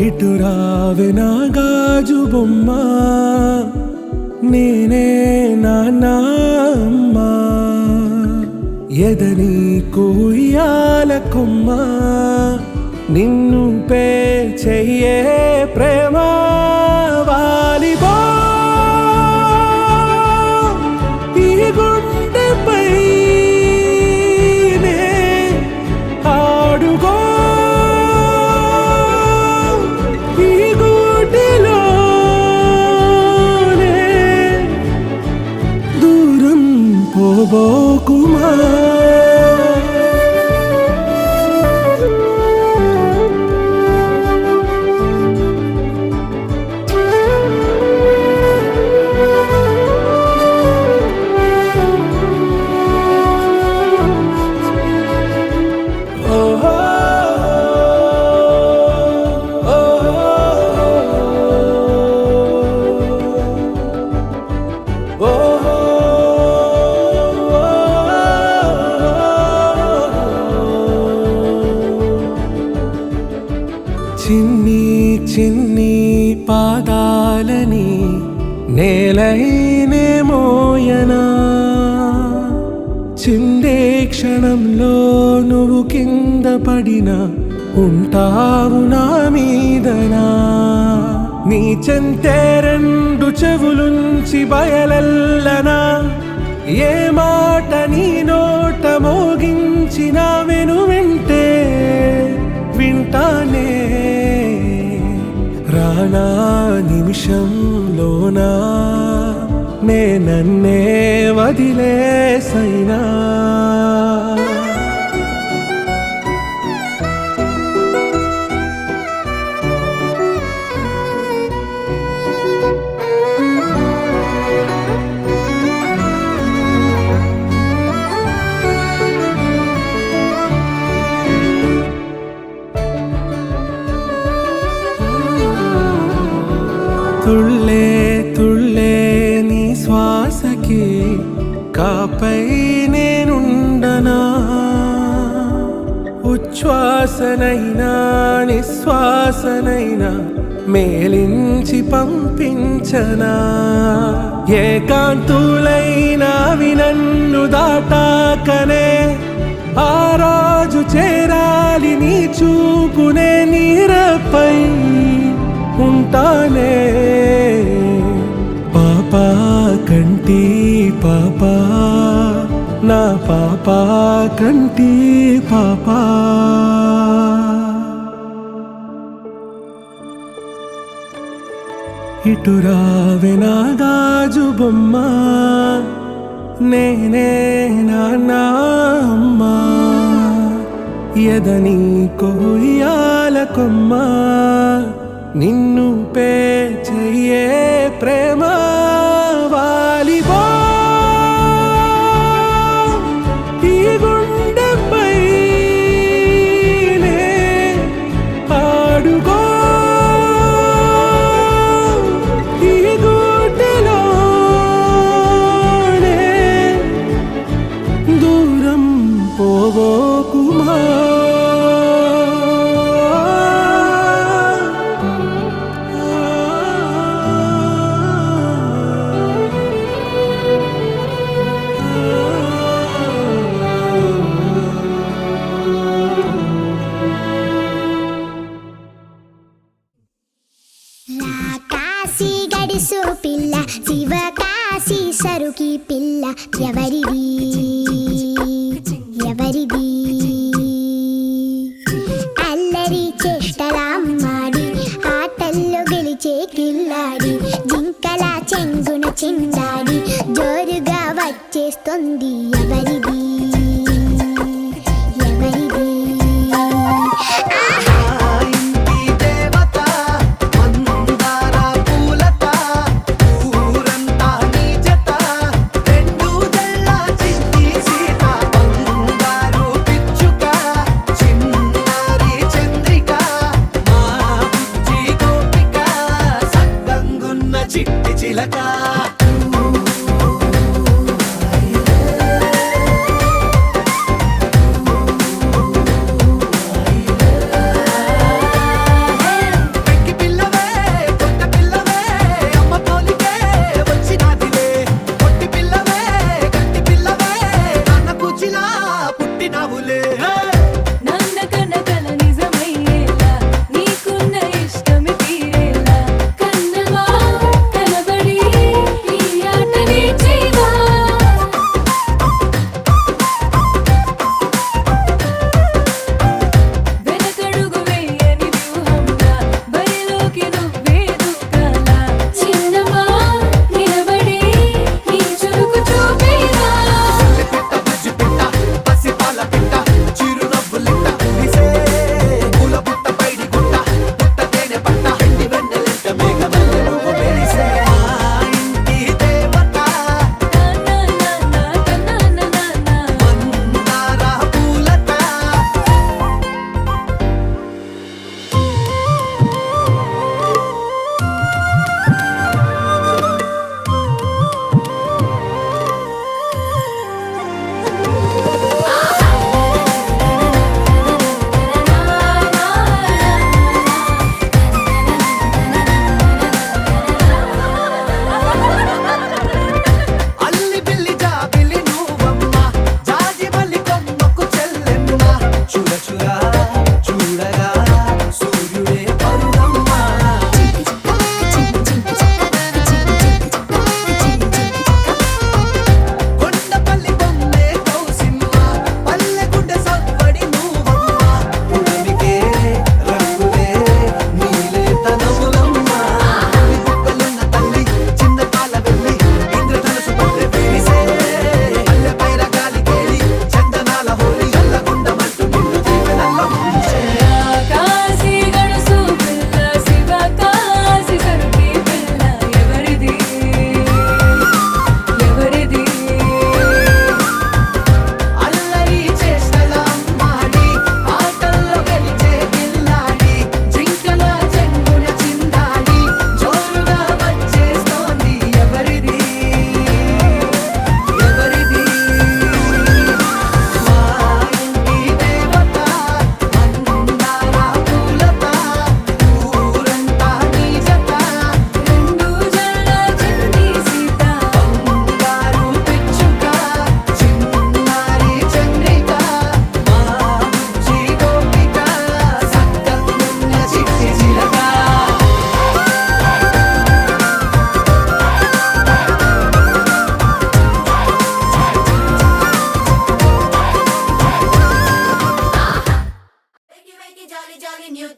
ఇటు రావే నా గాజు బొమ్మ, నేనే నాన్న అమ్మ, ఎదని కుయ్యాల కొమ్మ, నిన్ను పే చెయ్యే ప్రేమ వాలిబో ఈ గుండెపై ఆడుగో ఈ గుడిలోనే దూరం పోబోకుమా. చిన్ని చిన్ని పాదాలని నేలైనే మోయనా, చిందే క్షణంలో నువ్వు కింద పడినా ఉంటావు నా మీదనా. నీ చెంతే రెండు చెవులుంచి బయలెల్లనా, ఏ మాట నీ నోట మోగించిన వెను వింటే వింటానే. రానా నిమిషంలోనా నే నన్నే వదిలేసైనా, తుళ్ళే తుళ్ళే నీ శ్వాసకి కాపై నేనుండనా, ఉచ్ఛ్వాసనైనా నిశ్వాసనైనా మేలించి పంపించనా. ఏకాంతులైనా నన్ను దాటాకనే ఆ రోజు చేరాలి నీ చూపునే నీరపై ఉంటానే. పాపా కంటి పాపా నా పాపా కంటి పాపా. ఇటు రావే నా గాజు బొమ్మ, నేనే నాన్న అమ్మ, ఎదని కొయ్యాల కొమ్మ, నిన్ను పే చెయ్యే ప్రేమ వాలిబో ఈ గుండెపై ఆడుగో ఈ గుడిలోనే దూరం పోబోకుమా. పిల్ల శివకాశి సరుకి పిల్ల ఎవరిది ఎవరిది, అల్లరి చేష్టలామ్మాడి ఆటల్లో గెలిచే కిల్లాడి, జింకల చెంగున చిందాడి జోరుగా వచ్చేస్తుంది ఎవరిది ఎవరిది. చిట్టి చిలక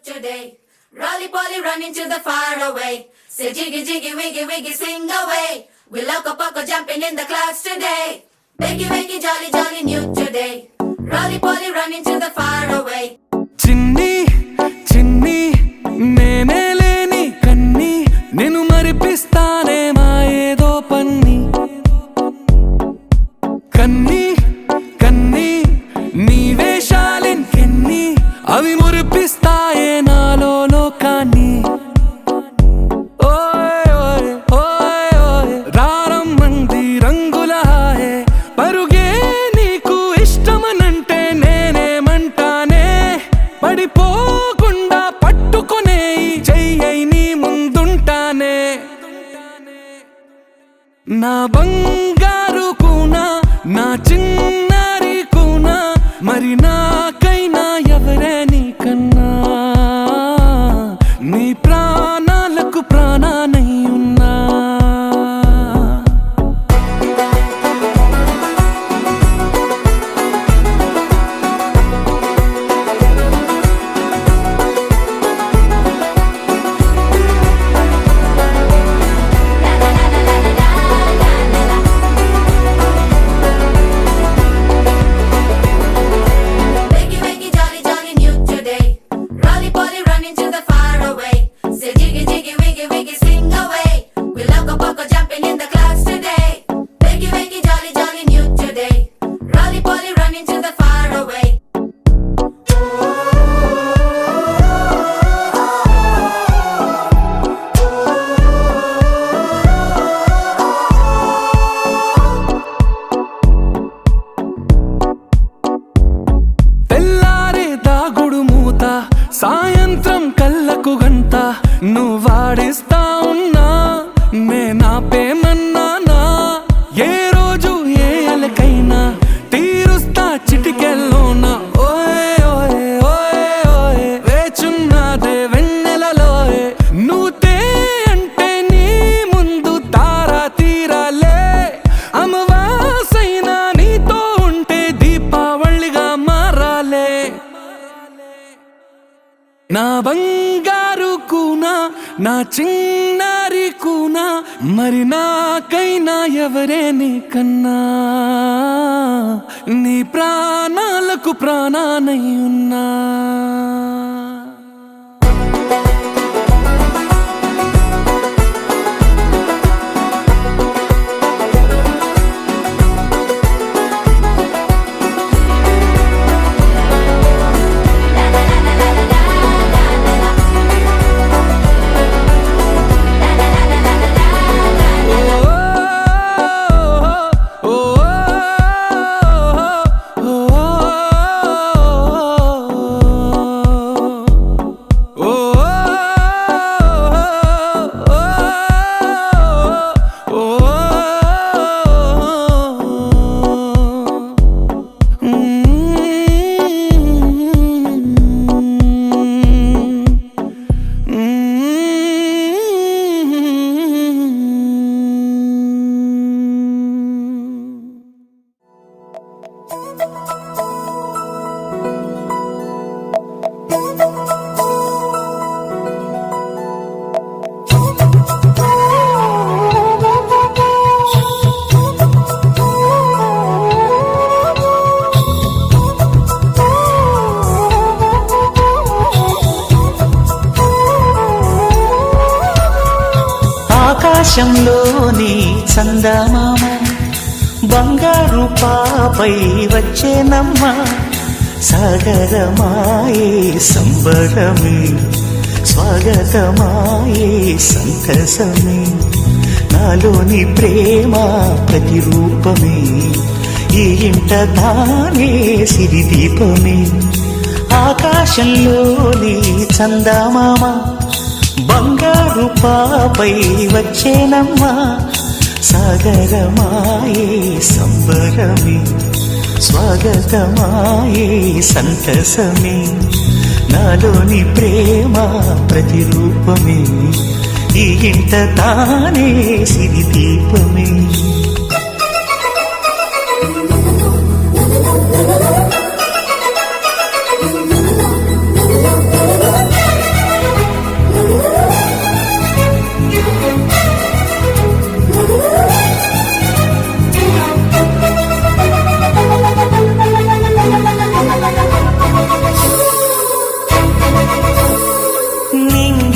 today. Rolly poly running to the far away. Say jiggy jiggy wiggy wiggy swing away. We loco poco jumping in the clouds today. Wakey wakey jolly jolly new today. Rolly poly running to the far away. చిన్ని చిన్ని నేనే లేని కన్ని నేను మరిపిస్తానే మా ఏదో పన్ని కన్ని కన్ని నీ వేషాలెన్ని అవి మురిపిస్తాయే నాలో లోకాన్ని ఓయ్ ఓయ్ ఓయ్ ఓయ్ రారమ్మంది రంగుల హాయే పరుగే నీకు ఇష్టమనంటే నేనేమంటానే పడిపోకుండా పట్టుకునే చెయ్యై నీ ముందుంటానే నా బంగారు కూనా నా చిన్నారి కూనా మరి నాకైనా ఎవరే నీకన్నా నీ ప్రాణాలకు ప్రాణానై ఉన్నా Wakey wakey jolly jolly new today. Rolly poly running to the far away. Say jiggy jiggy wiggy wiggy swing away. We loco poco jumping in the clouds today. Wakey wakey jolly jolly new today. Rolly poly running to the far away. తెల్లారే దాగుడు మూత సాయంత్రం కళ్ళకు గంట నువ్వాడిస్తా ఉన్నా నేనాపేమన్నానా ఏ రోజు ఏ అలకైనా తీరుస్తా చిటికెల్లోనా ఓయ్ ఓయ్ ఓయ్ ఓయ్ వేచున్నదే వెన్నెలలోయే నువ్వుతే అంటే నీ ముందు తారా తీరాలే అమవాసైనా నీతో ఉంటే దీపావళిగా మారాలే నా బంగారు కూనా నా చిన్నారి కూనా మరి నాకైనా ఎవరే నీకన్నా నీ ప్రాణాలకు ప్రాణానై ఉన్నా ఆకాశంలోని చందమామ బంగారు పాపై వచ్చేనమ్మ సాగరమాయే సంబరమే స్వాగతమాయే సంతసమే నాలోని ప్రేమ ప్రతిరూపమే ఈ ఇంట తానే సిరిదీపమే ఆకాశంలోని చందమామ బంగారు పాపై వచ్చేనమ్మా సాగరమాయే సంబరమే స్వాగతమాయే సంతసమే నాలోని ప్రేమ ప్రతిరూపమే ఈ ఇంట తానే సిరిదీపమే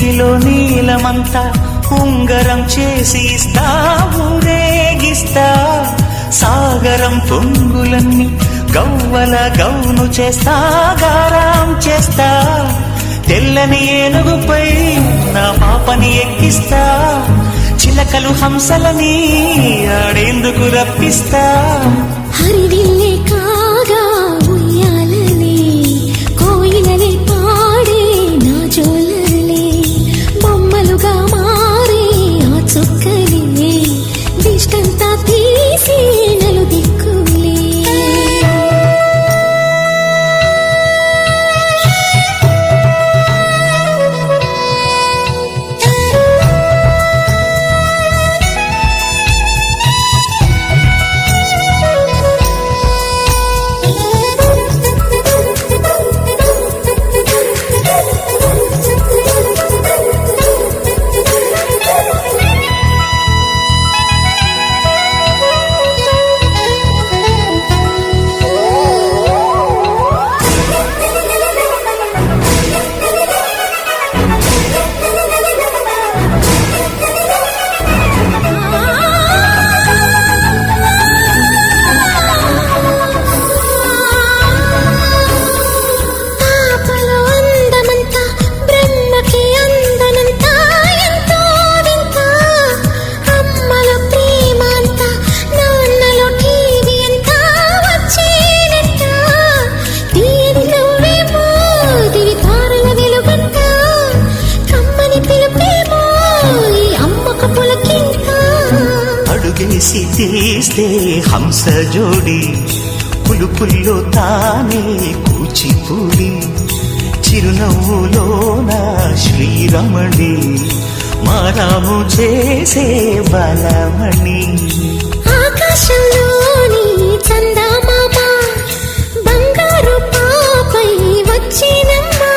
నీటిలో నీలమంతా ఉంగరం చేసి ఇస్తా ఊరేగిస్తా సాగరం పొంగులన్నీ గవ్వల గౌను చేస్తా గారాం చేస్తా తెల్లని ఏనుగుపై నా పాపని ఎక్కిస్తా చిలకలు హంసలని ఆడేందుకు రప్పిస్తా హరివిల్లే కాగా ఉయ్యాలలే కోయిలలే పాడే నా జోలలే బొమ్మలుగా మారే ఆ చుక్కలే దిష్టంతా తీసి నలు దిక్కులే అడుగేసి తీస్తే హంస జోడి పులుపుల్లో తానే కూచిపూడి చిరునవ్వులోన శ్రీరమణి మారాము చేసే బలమణి ఆకాశంలోని చందమామ బంగారు పాపై వచ్చినమ్మా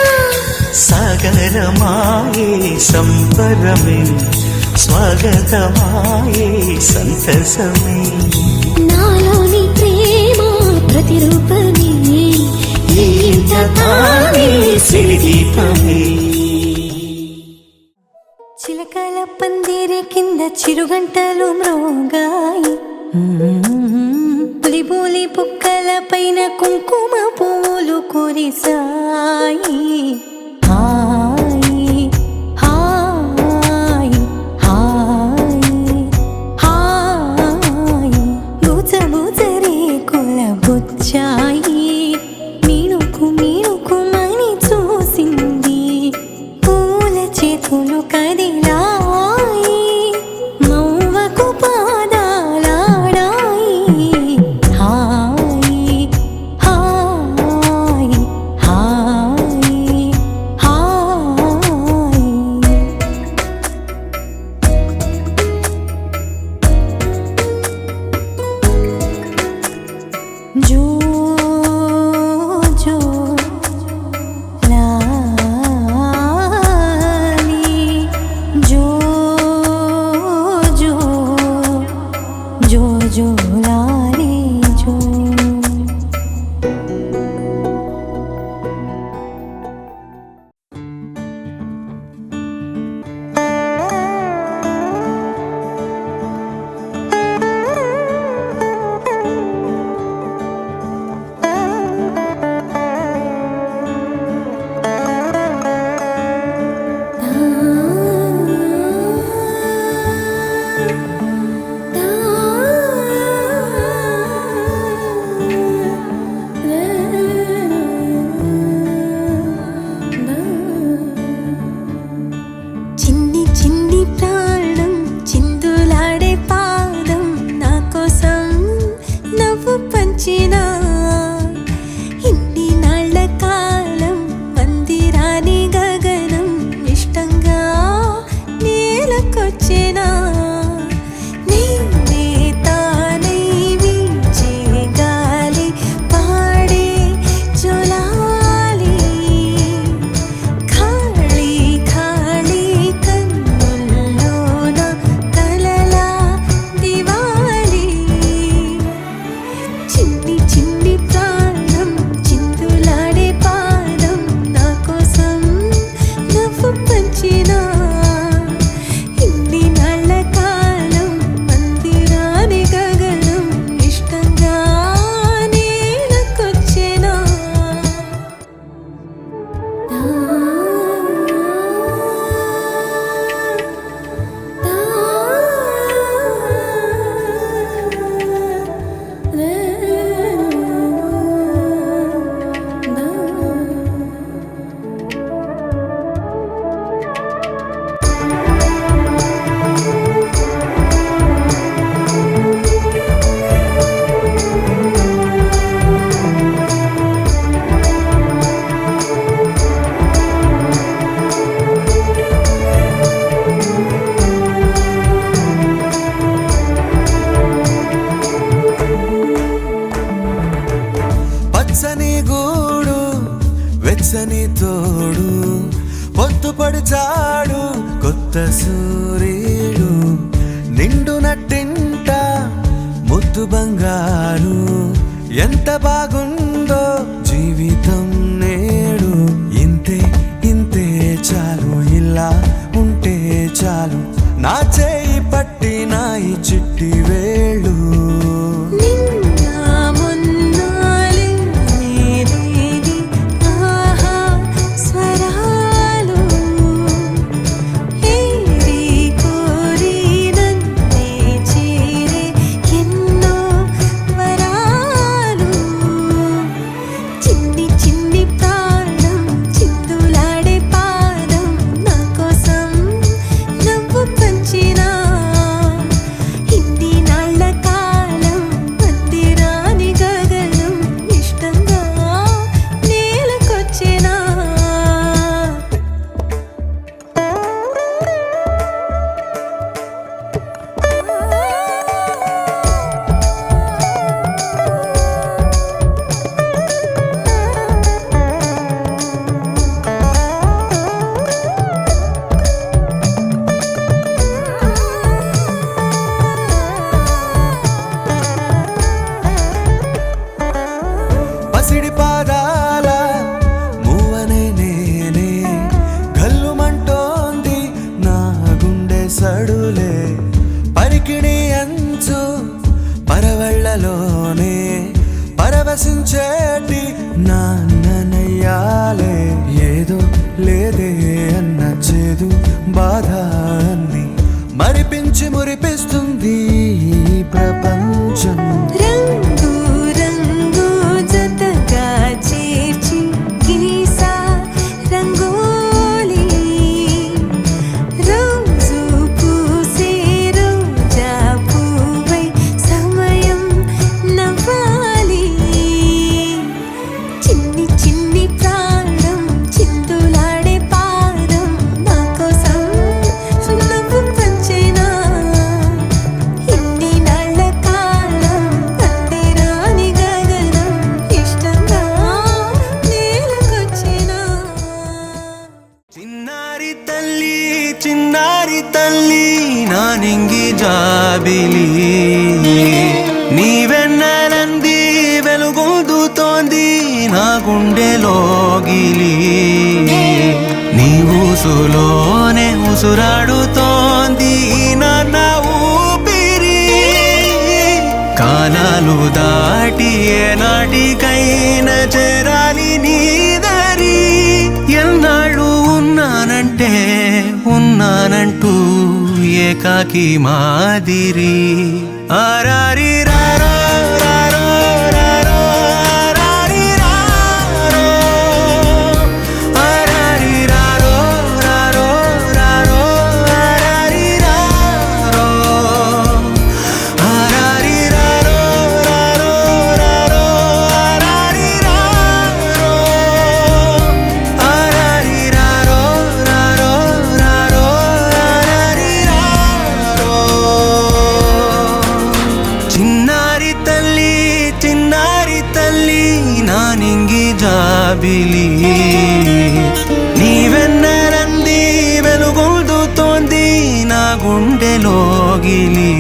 సాగరమాయే సంబరమే స్వాగతమాయే సంతసమే నాలోని ప్రేమ ప్రతిరూపమే ఈ ఇంట తానే సిరిదీపమే చిలకల పందిరి కింద చిరుగంటలు మ్రోగాయి పులిబోలి పుక్కల పైన కుంకుమ పూలు కురిసాయి హాయి హాయి హాయి హాయి బుజబుజరే కుల బుచ్చాయి మీనుకు మీనుకుమని చూసింది పూల చేతులు కదిలాయి మౌవకు పాదాలాడాయి హాయి హాయి హాయి హాయి జో జో లాలి జో జో జో జో లాలి జో చిన్ని చిన్ని ప్రాణం చిందులాడే పాదం నా కోసం నవ్వు పంచినా ఇన్ని నాళ్ళ కాలం మందిరాని గగనం ఇష్టంగా నేలకొచ్చినా నేనే తానై వీచే గాలి పాడే జోలాలి ఖాళీ ఖాళీ కన్నుల్లోన కలలా దివాలి చిన్ని చిన్ని ప్రాణం చిందులాడే పాదం నా కోసం నవ్వు పంచినా పొడిచాడు కొత్త సూర్యుడు నిండు నట్టింట ముద్దు బంగారు ఎంత బాగుందో జీవితం నేడు ఇంతే ఇంతే చాలు ఇలా ఉంటే చాలు నా చేయి పట్టి నా ఈ చిట్టి వేళ్ళు పసిడి పాదాల మూవనే నేనే గల్లుమంటోంది నా గుండె సడులే పరికిణి అంచు పరవళ్ళలోనే పరవశించేటి నాన్ననయ్యాలే ఏదో లేదే అన్న చేదు బాధ అన్ని మరిపించి మురిపిస్తుంది ఈ ప్రపంచం రంగు రంగు జతగా చేర్చి గీసా రంగోలి రోజు పూసే రోజా పువ్వై సమయం నవ్వాలి చిన్ని చిన్ని ప్రాణం చిందులాడే పాదం నా కోసం నవ్వు పంచేనా ఇన్ని నాళ్ళ కాలం అందిరాని గగనం ఇష్టంగా నేలకొచ్చినా చిన్నారి తల్లి నా నింగి జాబిలి నీవెన్నెలంది వెలుగొందుతోంది నా గుండెలోగిలి నీ ఊసులోనే ఉసురాడుతోంది నాన్న ఊపిరి కాలాలు దాటి ఏనాటికైనా చేరాలి నీ దరి ఎన్నాళ్ళు ఉన్నానంటూ ఏకాకి మాదిరి ఆరారి రారో రారో రారో ఆరారి రారో ఆరారి రారో రారో రారో ఆరారి రారో ఆరారి రారో రారో రారో ఆరారి రారో ఆరారి రారో రారో రారో ఆరారి రారో చిన్నారి తల్లి నా నింగి జాబిలి నీవెన్నెలంది వెలుగొందుతోంది నా గుండెలోగిలి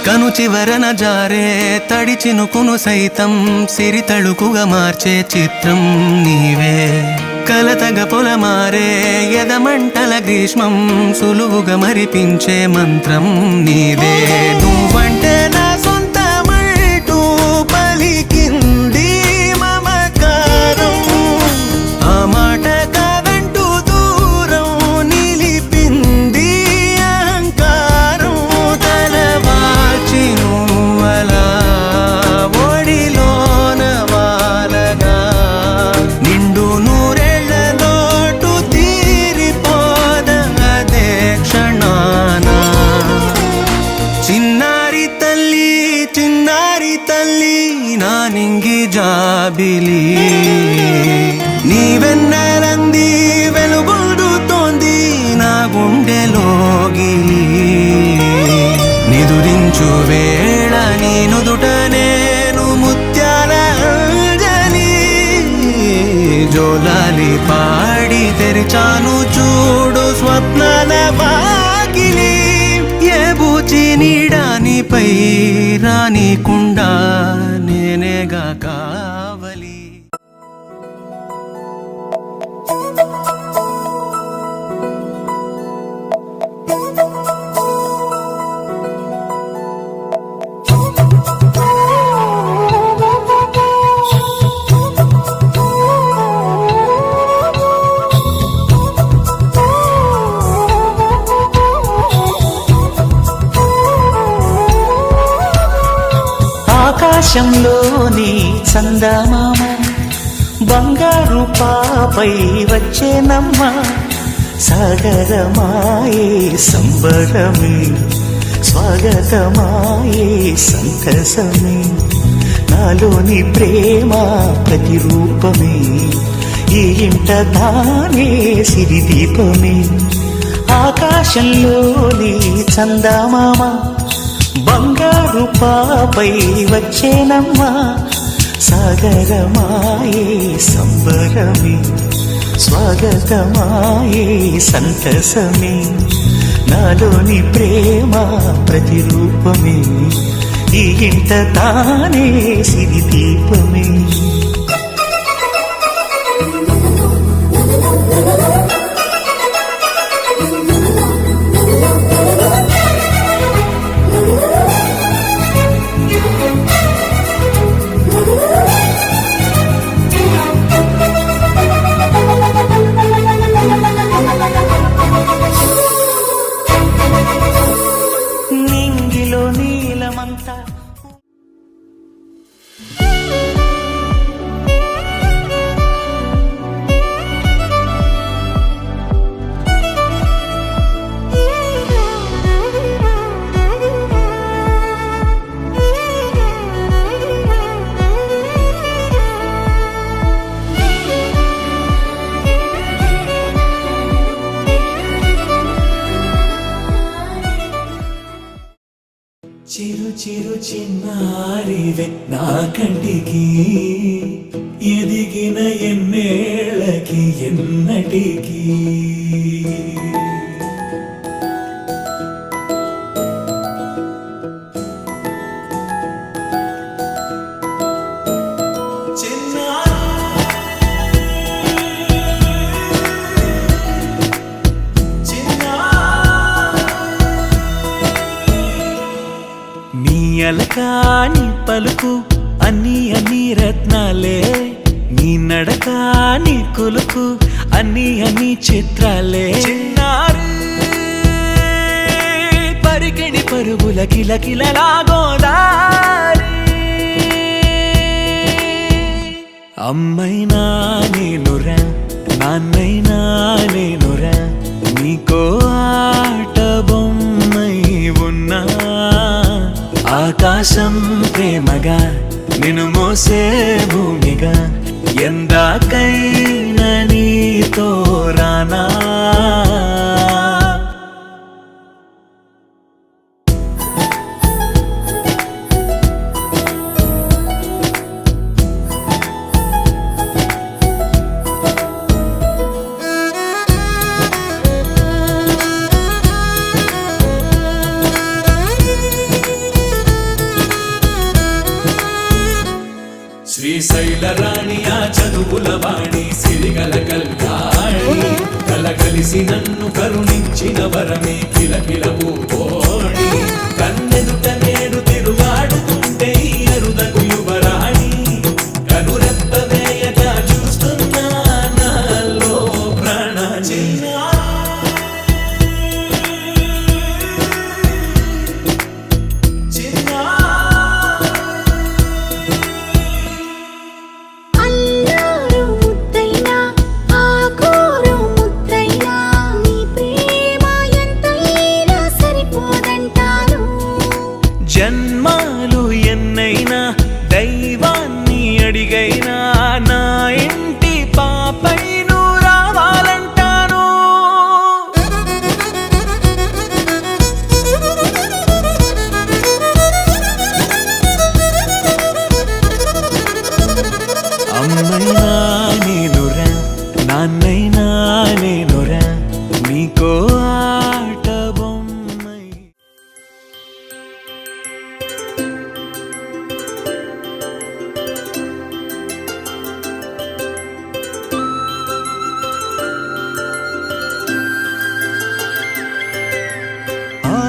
కను చివరన జారే తడి చినుకును సైతం సిరి తళుకుగా మార్చే చిత్రం నీవే కలతగ పొలమారే ఎదమంటల గ్రీష్మం సులువుగా మరిపించే మంత్రం నీదే నువ్వంటే నా సొంతమంటూ పలికింది మమకారం ఆ మాట కాదంటూ దూరం నిలిపింది అహంకారం తలవాల్చి నువ్వలా ఒడిలోన వాలగా నిండు నూరేళ్ల లోటు తీర్చే కౌగిలి నీ వెన్నెలంది వెలుగొందుతోంది నా గుండెలోగిలి నిదురించు వేళ నీ నుదుట నేను ముత్యాల అంజలి జోలాలి పాడి తెరిచాను చూడు స్వప్నాల వాకిలి ఏ బూచి నీడానిపై రానికుండా నేనేగా కావలి ఆకాశంలోని చందమామ బంగారు పాపై వచ్చేనమ్మ సాగరమాయే సంబరమే స్వాగతమాయే సంతసమే నాలోని ప్రేమ ప్రతిరూపమే ఈ ఇంట తానే సిరిదీపమే ఆకాశంలోని చందమామ బంగారు పాపై వచ్చేనమ్మా సాగరమాయే సంబరమే స్వాగతమాయే సంతసమే నాలోని ప్రేమ ప్రతిరూపమే ఈ ఇంట తానే సిరిదీపమే నింగిలో నీలమంతా చిరు చిరు చిన్నారివే నా కంటికి ఎదిగిన ఎన్నేళ్ళకి ఎన్నటికి అలకాని పలుకు అన్ని అన్ని రత్నాలే నీ నడకాని కులుకు అన్ని అన్ని చిత్రాలే చిన్నారు పరికిణి పరుగుల కిలకిలలాగోదారి అమ్మైనా నేనురా నాన్నైనా నేనురా నీకో ఆట బొమ్మై ఉన్నా ఆకాశం ప్రేమగా నిన్ను మోసే భూమిగా ఎందాకైనా నీతో రానా శ్రీశైల రాణి ఆ చదువుల వాణి సిరిగల కల్యాణి కలగలిసి నన్ను కరుణించిన వరమే కిలకిల పూకోణి కన్నెదుట నేడు తిరుగాడుతుంటే ఈ అరుదకు యువరాణి కనురెప్ప వేయక చూస్తున్నా నాలో ప్రాణ చిన్నా అల్లారు ముద్దైనా ఆకోరు ముద్దైనా నీ ప్రేమ ఎంతైనా సరిపో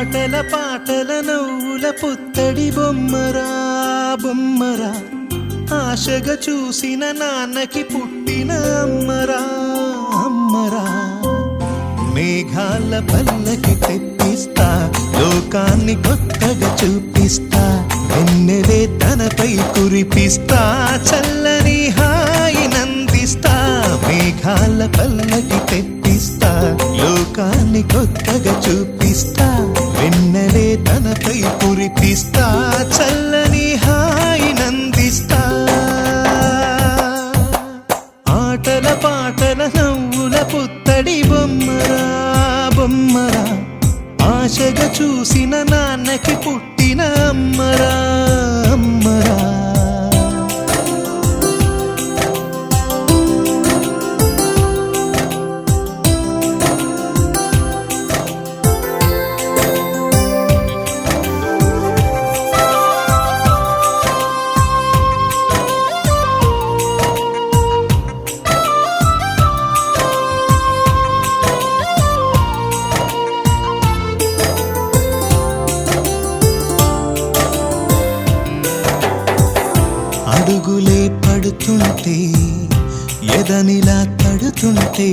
ఆటల పాటల నవ్వుల పుత్తడి బొమ్మరా బొమ్మరా ఆశగా చూసిన నాన్నకి పుట్టిన అమ్మరా అమ్మరా మేఘాల పల్లకి తెప్పిస్తా లోకాన్ని కొత్తగా చూపిస్తా వెన్నెలే తనపై కురిపిస్తా చల్లని హాయినందిస్తా మేఘాల పల్లకి తెప్పిస్తా లోకాన్ని కొత్తగా చూపిస్తా వెన్నెలే తనపై కురిపిస్తా చల్లని హాయినందిస్తా ఆటల పాటల నవ్వుల పుత్తడి బొమ్మరా బొమ్మరా ఆశగా చూసిన నాన్నకి పుట్టిన అమ్మరా అమ్మరా అడుగులే పడుతుంటే ఎదనిలా తడుతుంటే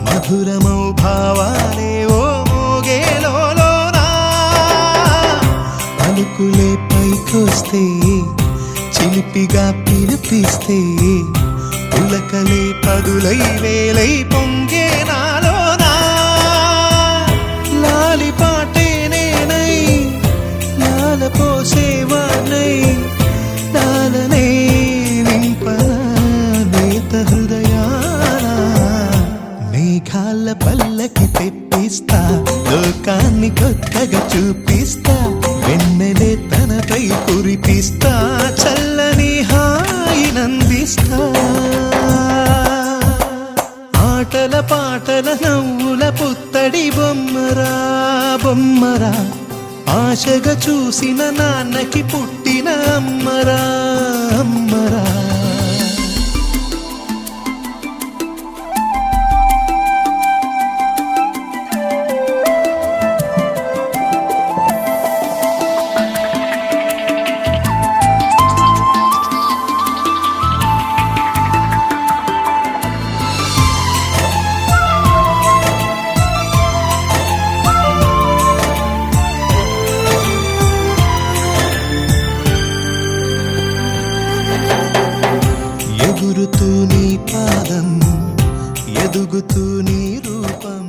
మధురమౌ భావాలే ఓ మోగేలోనా పలుకులే పైకొస్తే చిలిపిగా పిలిపిస్తే పులకలే పదులై వేలై పొంగే నాలోనా లాలి పాటే నేనై లాల పోసేవాణ్ణై నాలనే నింపనేత హృదయాన మేఘాల పల్లకి తెప్పిస్తా లోకాన్ని కొత్తగా చూపిస్తా వెన్నెలే తనపై కురిపిస్తా చల్లని హాయినందిస్తా ఆటల పాటల నవ్వుల పుత్తడి బొమ్మరా బొమ్మరా ఆశగా చూసిన నాన్నకి పుట్టిన అమ్మరా అమ్మరా ఎగురుతూ నీ పాదం ఎదుగుతూ నీ రూపం